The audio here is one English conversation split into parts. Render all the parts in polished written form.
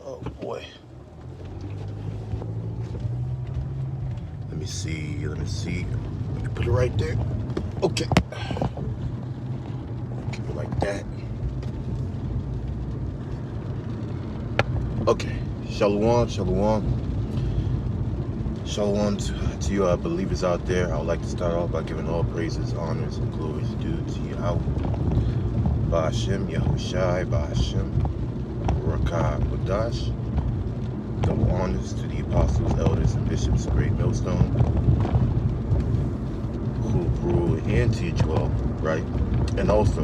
Oh boy. Let me see. Let me see. Let me put it right there. Okay. Keep it like that. Okay. Shalom, shalom. Shalom to you believers out there. I would like to start off by giving all praises, honors, and glories due to Yahweh. Ba'ashem, Yahushai, Ba'ashem, Rakah, Kodash. Double honors to the apostles, elders, and bishops of Great Millstone, who grew and teach well, right? And also,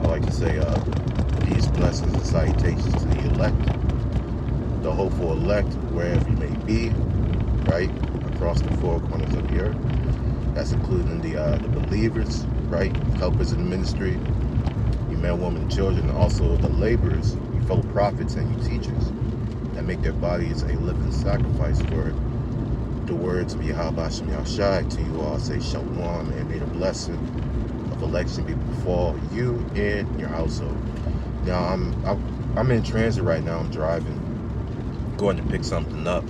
I like to say peace, blessings, and salutations to the elect, the hopeful elect, wherever you may be, right? Across the four corners of the earth. That's including the believers, right? Helpers in the ministry, you men, women, and children, and also the laborers, you fellow prophets and you teachers that make their bodies a living sacrifice for the words of Yahweh Shem Yahushai. To you all say shalom, and may the blessing of election be befall you and your household. Now I'm in transit right now. I'm driving, going to pick something up,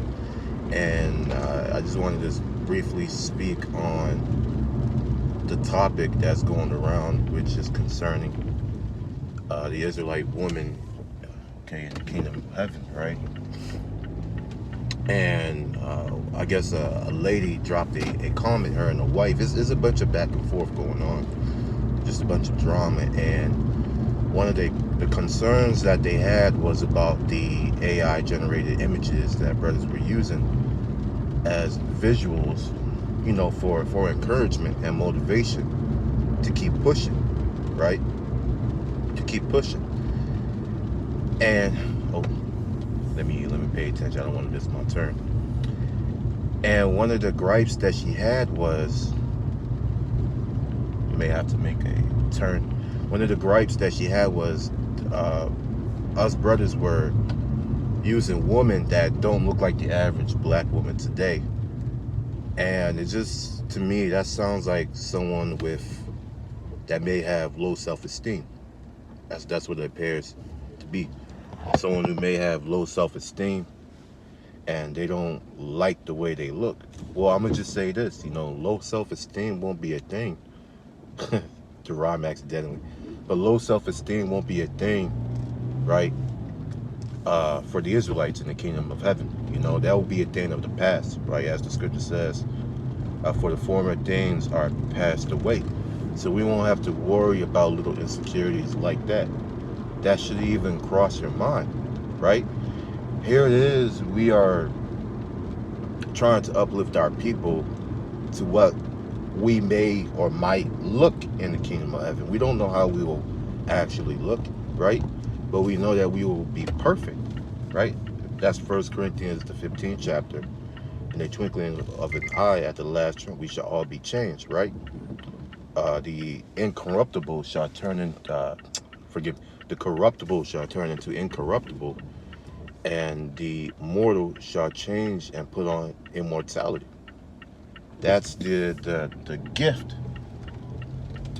and I just wanted to briefly speak on the topic that's going around, which is concerning the Israelite woman, okay, in the kingdom of heaven, right? And I guess a lady dropped a comment, her and a wife. There's a bunch of back and forth going on, just a bunch of drama. And one of the concerns that they had was about the AI generated images that brothers were using as visuals, you know, for encouragement and motivation to keep pushing, right? To keep pushing. And let me pay attention. I don't want to miss my turn. And one of the gripes that she had was, you may have to make a turn. One of the gripes that she had was us brothers were using women that don't look like the average black woman today. And it just, to me, that sounds like someone that may have low self-esteem. That's what it appears to be. Someone who may have low self-esteem and they don't like the way they look. Well, I'm gonna just say this, you know, low self-esteem won't be a thing to rhyme accidentally, but low self-esteem won't be a thing, right, for the Israelites in the kingdom of heaven. You know, that will be a thing of the past, right? As the scripture says, for the former things are passed away. So we won't have to worry about little insecurities like that. That should even cross your mind, right? Here it is, we are trying to uplift our people to what we may or might look in the kingdom of heaven. We don't know how we will actually look, right? But we know that we will be perfect, right? That's 1 Corinthians, the 15th chapter. In the twinkling of an eye at the last trump, we shall all be changed, right? The incorruptible shall turn into, the corruptible shall turn into incorruptible, and the mortal shall change and put on immortality. That's the gift,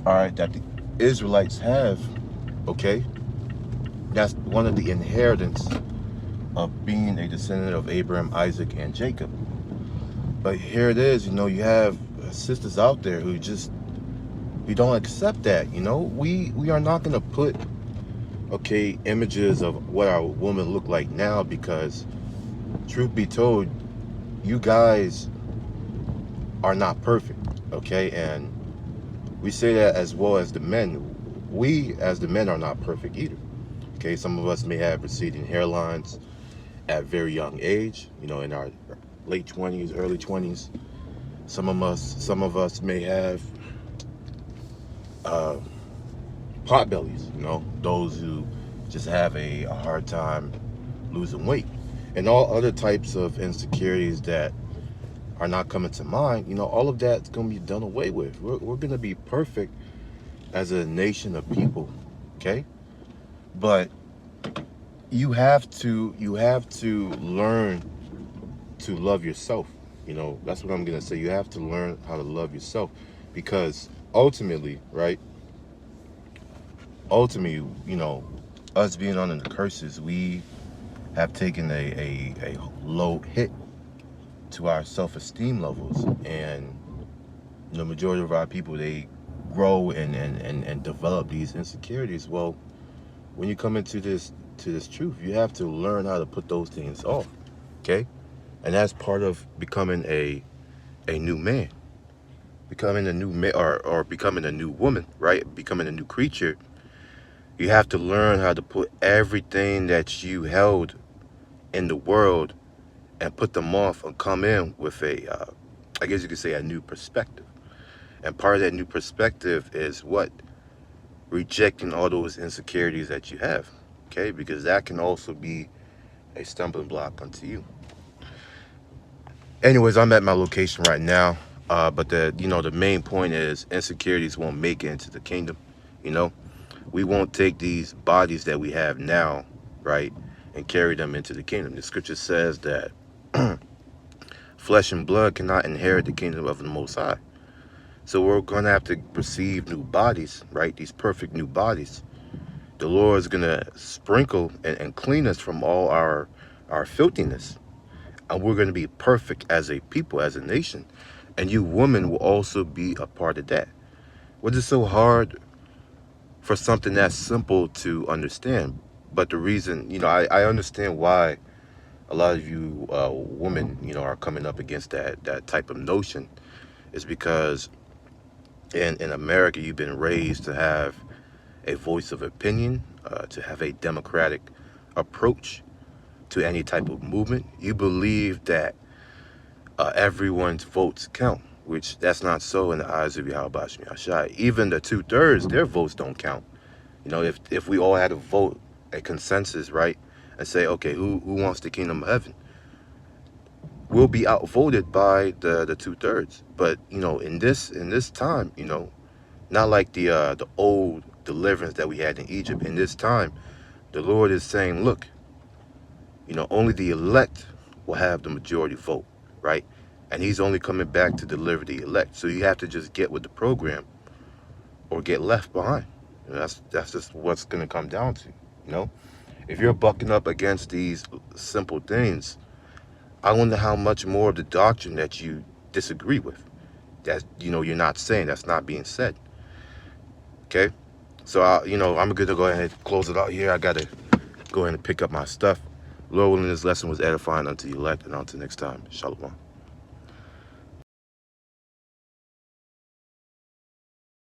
all right, that the Israelites have, okay? That's one of the inheritance of being a descendant of Abraham, Isaac, and Jacob. But here it is, you know, you have sisters out there who don't accept that, you know. We are not going to put, okay, images of what our woman look like now, because truth be told, you guys are not perfect, okay? And we say that as well as the men. We, as the men, are not perfect either, okay? Some of us may have receding hairlines at very young age, you know, in our late 20s, early 20s. Some of us may have pot bellies, you know, those who just have a hard time losing weight, and all other types of insecurities that are not coming to mind. You know, all of that's going to be done away with. We're going to be perfect as a nation of people, okay? But you have to learn to love yourself. You know, that's what I'm going to say. You have to learn how to love yourself, because ultimately, right? Ultimately, you know, us being under the curses, we have taken a low hit to our self-esteem levels, and the majority of our people, they grow and develop these insecurities. Well, when you come into this truth, you have to learn how to put those things off. Okay, and that's part of becoming a new man, becoming a new man, or becoming a new woman, right? Becoming a new creature. You have to learn how to put everything that you held in the world and put them off and come in with I guess you could say, a new perspective. And part of that new perspective is what? Rejecting all those insecurities that you have. Okay, because that can also be a stumbling block unto you. Anyways, I'm at my location right now. But the main point is insecurities won't make it into the kingdom. You know, we won't take these bodies that we have now, right, and carry them into the kingdom. The scripture says that flesh and blood cannot inherit the kingdom of the Most High. So we're going to have to receive new bodies, right? These perfect new bodies. The Lord is going to sprinkle and clean us from all our filthiness. And we're going to be perfect as a people, as a nation. And you women will also be a part of that. What is so hard for something that's simple to understand? But the reason, I understand why a lot of you women, are coming up against that type of notion, is because in America, you've been raised to have a voice of opinion, to have a democratic approach to any type of movement. You believe that everyone's votes count, which that's not so in the eyes of Yahweh Shai. Even the 2/3, their votes don't count. If we all had to vote a consensus, right, and say, okay, who wants the kingdom of heaven, we'll be outvoted by the 2/3. But in this time, not like the old deliverance that we had in Egypt. In this time, the Lord is saying, look, only the elect will have the majority vote, right? And he's only coming back to deliver the elect. So you have to just get with the program or get left behind. That's just what's going to come down to, you know? If you're bucking up against these simple things, I wonder how much more of the doctrine that you disagree with, that, you're not saying, that's not being said. Okay? So, I'm good to go ahead and close it out here. I got to go ahead and pick up my stuff. Lord willing, this lesson was edifying unto the elect, and until next time. Shalom.